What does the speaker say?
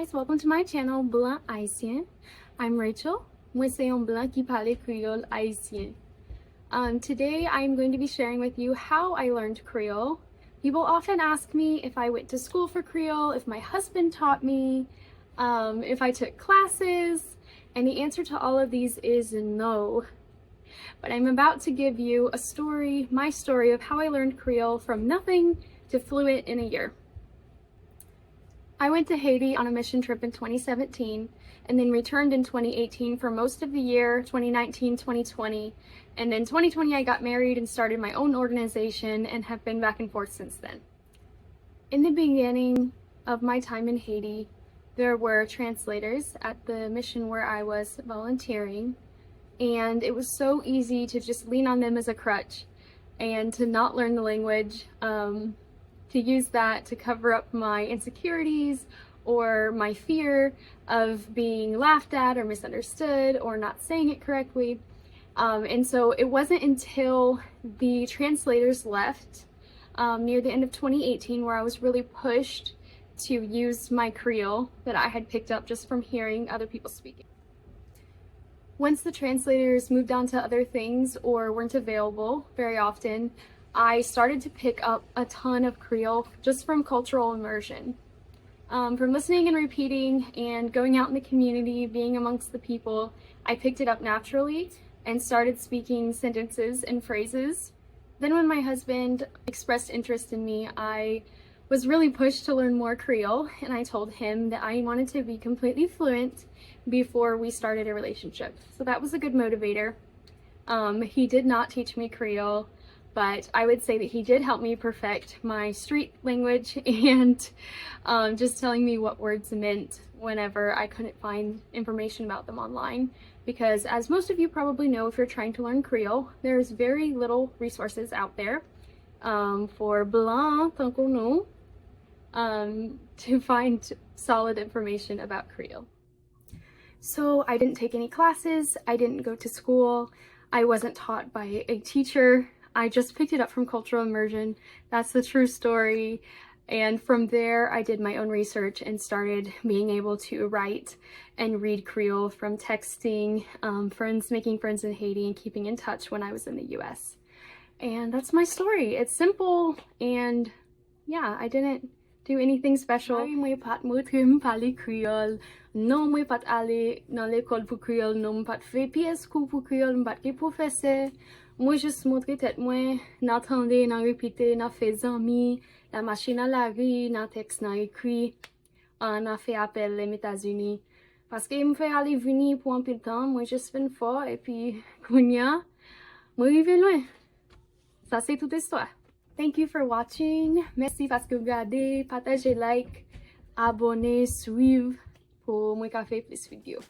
guys, welcome to my channel Blan Haitian. I'm Rachel. Mwen se yon blan ki pale Kreyol Haitian. Today I'm going to be sharing with you how I learned Creole. People often ask me if I went to school for Creole, if my husband taught me, if I took classes, and the answer to all of these is no. But I'm about to give you a story, my story of how I learned Creole from nothing to fluent in a year. I went to Haiti on a mission trip in 2017 and then returned in 2018 for most of the year, 2019, 2020. And then 2020 I got married and started my own organization and have been back and forth since then. In the beginning of my time in Haiti, there were translators at the mission where I was volunteering, and it was so easy to just lean on them as a crutch and to not learn the language, to use that to cover up my insecurities or my fear of being laughed at or misunderstood or not saying it correctly. And so it wasn't until the translators left near the end of 2018 where I was really pushed to use my Creole that I had picked up just from hearing other people speaking. Once the translators moved on to other things or weren't available very often, I started to pick up a ton of Creole just from cultural immersion. From listening and repeating and going out in the community, being amongst the people, I picked it up naturally and started speaking sentences and phrases. Then when my husband expressed interest in me, I was really pushed to learn more Creole, and I told him that I wanted to be completely fluent before we started a relationship. So that was a good motivator. He did not teach me Creole, but I would say that he did help me perfect my street language and just telling me what words meant whenever I couldn't find information about them online. Because as most of you probably know, if you're trying to learn Creole, there's very little resources out there for blan to find solid information about Creole. So I didn't take any classes, I didn't go to school, I wasn't taught by a teacher. I just picked it up from cultural immersion. That's the true story. And from there, I did my own research and started being able to write and read Creole from texting, making friends in Haiti, and keeping in touch when I was in the US. And that's my story. It's simple, and yeah, I didn't do anything special. Mwen pat montre'm pale Kreyol. Non, mwen pat ale nan l'école pou Kreyol. Non, mwen pat fe pièce kou pou Kreyol. Mwen pat ke professeur. Mwen just montre tèt mwen, nan tande, nan repite, nan fe zami, la machine à laver, nan texte, nan ekri, nan fe appel les États-Unis. Paske mwen fe ale vini pou an pil tan, mwen just fin fort, et puis kounya, mwen rive loin. Ça c'est toute histoire. Thank you for watching. Merci parce que vous regardez, partagez, like, abonnez, suivez pour mwen ka fe plus vidéo.